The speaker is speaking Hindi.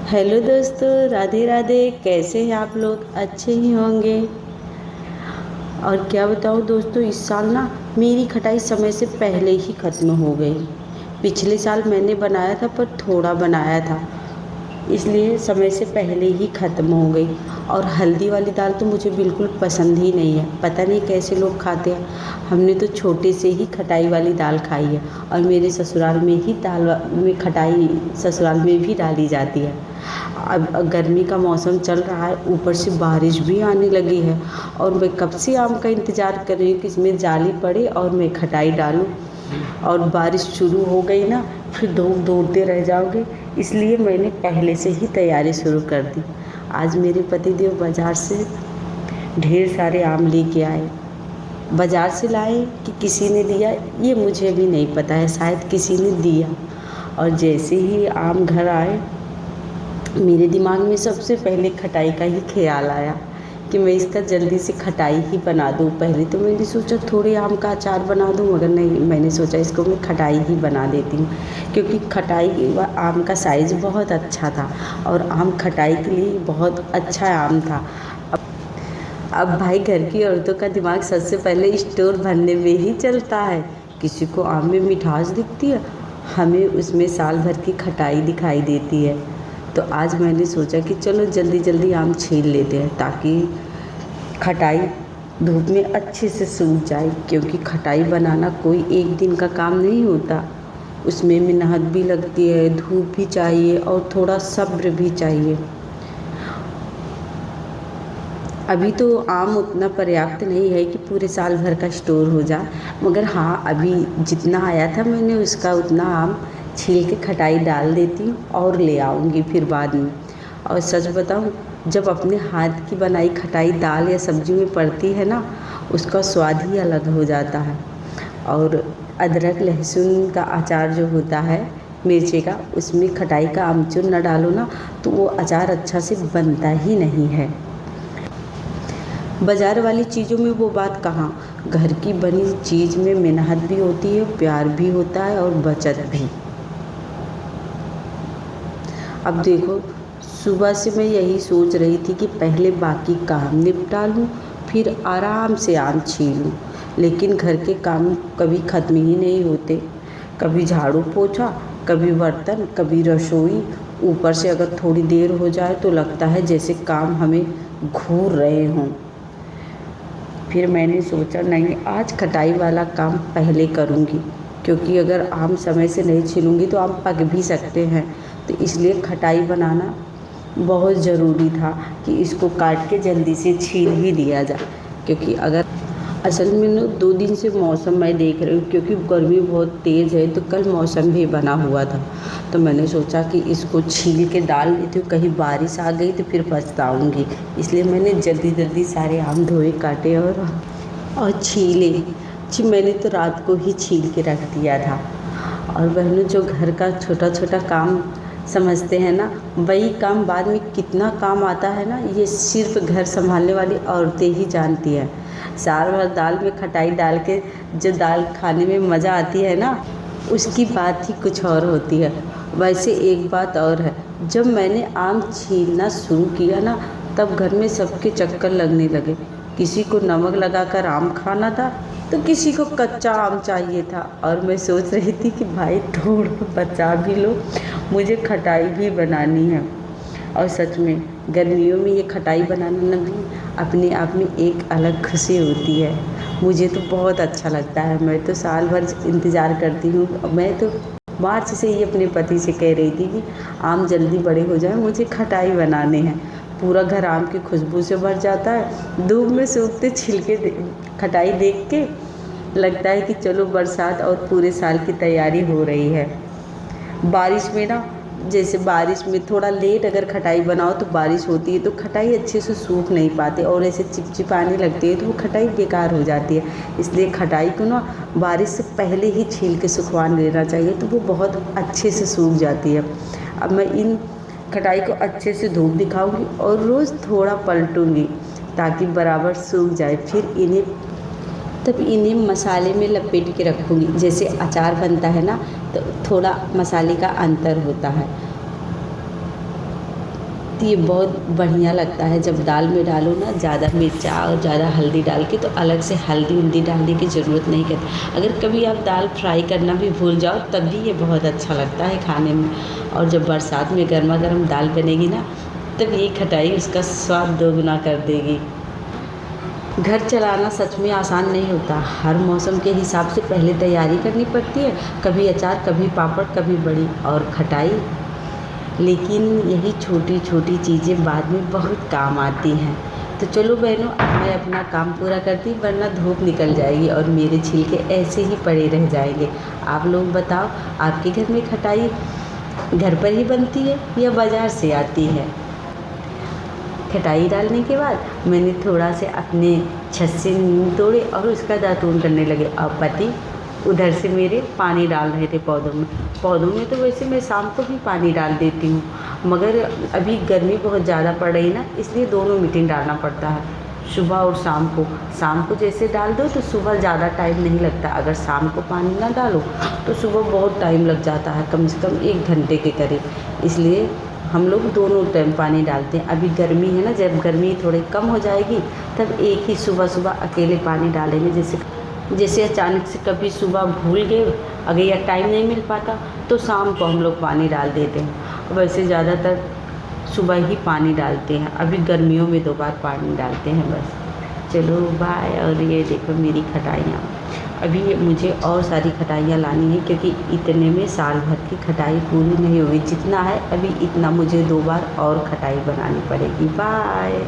हेलो दोस्तों, राधे राधे। कैसे हैं आप लोग? अच्छे ही होंगे। और क्या बताऊँ दोस्तों, इस साल ना मेरी खटाई समय से पहले ही ख़त्म हो गई। पिछले साल मैंने बनाया था पर थोड़ा बनाया था, इसलिए समय से पहले ही ख़त्म हो गई। और हल्दी वाली दाल तो मुझे बिल्कुल पसंद ही नहीं है, पता नहीं कैसे लोग खाते हैं। हमने तो छोटे से ही खटाई वाली दाल खाई है, और मेरे ससुराल में ही में खटाई ससुराल में भी डाली जाती है। अब गर्मी का मौसम चल रहा है, ऊपर से बारिश भी आने लगी है, और मैं कब से आम का इंतज़ार कर रही हूँ कि इसमें जाली पड़े और मैं खटाई डालूँ। और बारिश शुरू हो गई ना, फिर दौड़ते रह जाओगे, इसलिए मैंने पहले से ही तैयारी शुरू कर दी। आज मेरे पतिदेव बाज़ार से ढेर सारे आम लेके आए। बाज़ार से लाए कि किसी ने दिया, ये मुझे भी नहीं पता है, शायद किसी ने दिया। और जैसे ही आम घर आए, मेरे दिमाग में सबसे पहले खटाई का ही ख्याल आया कि मैं इसका जल्दी से खटाई ही बना दूँ। पहले तो मैंने सोचा थोड़े आम का अचार बना दूँ, मगर नहीं, मैंने सोचा इसको मैं खटाई ही बना देती हूँ, क्योंकि खटाई आम का साइज़ बहुत अच्छा था और आम खटाई के लिए बहुत अच्छा आम था। अब भाई, घर की औरतों का दिमाग सबसे पहले स्टोर भरने में ही चलता है। किसी को आम में मिठास दिखती है, हमें उसमें साल भर की खटाई दिखाई देती है। तो आज मैंने सोचा कि चलो जल्दी जल्दी आम छील लेते हैं, ताकि खटाई धूप में अच्छे से सूख जाए, क्योंकि खटाई बनाना कोई एक दिन का काम नहीं होता। उसमें मेहनत भी लगती है, धूप भी चाहिए और थोड़ा सब्र भी चाहिए। अभी तो आम उतना पर्याप्त नहीं है कि पूरे साल भर का स्टोर हो जाए, मगर हाँ, अभी जितना आया था मैंने उसका उतना आम छील के खटाई डाल देती हूँ और ले आऊँगी फिर बाद में। और सच बताऊँ, जब अपने हाथ की बनाई खटाई दाल या सब्जी में पड़ती है ना, उसका स्वाद ही अलग हो जाता है। और अदरक लहसुन का अचार जो होता है, मिर्ची का, उसमें खटाई का आमचूर न डालो ना, तो वो अचार अच्छा से बनता ही नहीं है। बाज़ार वाली चीज़ों में वो बात कहाँ, घर की बनी चीज़ में मेहनत भी होती है, प्यार भी होता है और बचत भी। अब देखो, सुबह से मैं यही सोच रही थी कि पहले बाकी काम निपटा लूँ, फिर आराम से आम छीलूँ, लेकिन घर के काम कभी ख़त्म ही नहीं होते। कभी झाड़ू पोछा, कभी बर्तन, कभी रसोई। ऊपर से अगर थोड़ी देर हो जाए तो लगता है जैसे काम हमें घूर रहे हों। फिर मैंने सोचा नहीं, आज खटाई वाला काम पहले करूँगी, क्योंकि अगर आम समय से नहीं छीलूँगी तो आम पक भी सकते हैं। तो इसलिए खटाई बनाना बहुत ज़रूरी था कि इसको काट के जल्दी से छील ही दिया जाए, क्योंकि अगर असल में ना 2 दिन से मौसम मैं देख रही हूँ, क्योंकि गर्मी बहुत तेज़ है, तो कल मौसम भी बना हुआ था। तो मैंने सोचा कि इसको छील के डाल देती हूँ, कहीं बारिश आ गई तो फिर पछताऊँगी। इसलिए मैंने जल्दी जल्दी सारे आम धोए, काटे और छीले। मैंने तो रात को ही छील के रख दिया था। और बहनों, जो घर का छोटा छोटा काम समझते हैं ना, वही काम बाद में कितना काम आता है ना, ये सिर्फ घर संभालने वाली औरतें ही जानती हैं। साल भर दाल में खटाई डाल के जो दाल खाने में मज़ा आती है ना, उसकी बात ही कुछ और होती है। वैसे एक बात और है, जब मैंने आम छीलना शुरू किया ना, तब घर में सबके चक्कर लगने लगे। किसी को नमक लगाकर आम खाना था, तो किसी को कच्चा आम चाहिए था। और मैं सोच रही थी कि भाई थोड़ा बचा भी लो, मुझे खटाई भी बनानी है। और सच में गर्मियों में ये खटाई बनाना भी अपने आप में एक अलग खुशी होती है। मुझे तो बहुत अच्छा लगता है, मैं तो साल भर इंतज़ार करती हूँ। मैं तो मार्च से ही अपने पति से कह रही थी कि आम जल्दी बड़े हो जाए, मुझे खटाई बनाने हैं। पूरा घर आम की खुशबू से भर जाता है। धूप में सूखते छिलके खटाई देख के लगता है कि चलो बरसात और पूरे साल की तैयारी हो रही है। बारिश में ना, जैसे बारिश में थोड़ा लेट अगर खटाई बनाओ तो बारिश होती है, तो खटाई अच्छे से सूख नहीं पाते और ऐसे चिपचिपाने लगती है, तो वो खटाई बेकार हो जाती है। इसलिए खटाई को ना बारिश से पहले ही छील के सुखवा लेना चाहिए, तो वो बहुत अच्छे से सूख जाती है। अब मैं इन खटाई को अच्छे से धूप दिखाऊंगी और रोज़ थोड़ा पलटूंगी, ताकि बराबर सूख जाए। फिर इन्हें मसाले में लपेट के रखूँगी। जैसे अचार बनता है ना, तो थोड़ा मसाले का अंतर होता है। तो ये बहुत बढ़िया लगता है जब दाल में डालो ना ज़्यादा मिर्चा और ज़्यादा हल्दी डाल के, तो अलग से हल्दी वल्दी डालने की ज़रूरत नहीं करती। अगर कभी आप दाल फ्राई करना भी भूल जाओ तब भी ये बहुत अच्छा लगता है खाने में। और जब बरसात में गर्मा गर्म दाल बनेगी ना, तब ये खटाई उसका स्वाद दोगुना कर देगी। घर चलाना सच में आसान नहीं होता। हर मौसम के हिसाब से पहले तैयारी करनी पड़ती है, कभी अचार, कभी पापड़, कभी बड़ी और खटाई। लेकिन यही छोटी छोटी चीज़ें बाद में बहुत काम आती हैं। तो चलो बहनों, अब मैं अपना काम पूरा करती, वरना धूप निकल जाएगी और मेरे छिलके ऐसे ही पड़े रह जाएंगे। आप लोग बताओ, आपके घर में खटाई घर पर ही बनती है या बाज़ार से आती है? खटाई डालने के बाद मैंने थोड़ा से अपने छत से नीम तोड़े और उसका दातून करने लगे। और पति उधर से मेरे पानी डाल रहे थे पौधों में तो वैसे मैं शाम को भी पानी डाल देती हूँ, मगर अभी गर्मी बहुत ज़्यादा पड़ रही ना, इसलिए दोनों मीटिंग डालना पड़ता है, सुबह और शाम को जैसे डाल दो तो सुबह ज़्यादा टाइम नहीं लगता। अगर शाम को पानी ना डालो तो सुबह बहुत टाइम लग जाता है, कम से कम 1 घंटे के करीब। इसलिए हम लोग दोनों टाइम पानी डालते हैं। अभी गर्मी है ना, जब गर्मी थोड़ी कम हो जाएगी तब एक ही सुबह अकेले पानी डालेंगे। जैसे अचानक से कभी सुबह भूल गए, अगर या टाइम नहीं मिल पाता तो शाम को हम लोग पानी डाल देते हैं। वैसे ज़्यादातर सुबह ही पानी डालते हैं। अभी गर्मियों में 2 बार पानी डालते हैं बस। चलो बाय। और ये देखो मेरी खटाइयाँ, अभी मुझे और सारी खटाइयाँ लानी है, क्योंकि इतने में साल भर की खटाई पूरी नहीं हुई। जितना है अभी इतना मुझे 2 बार और खटाई बनानी पड़ेगी। बाय।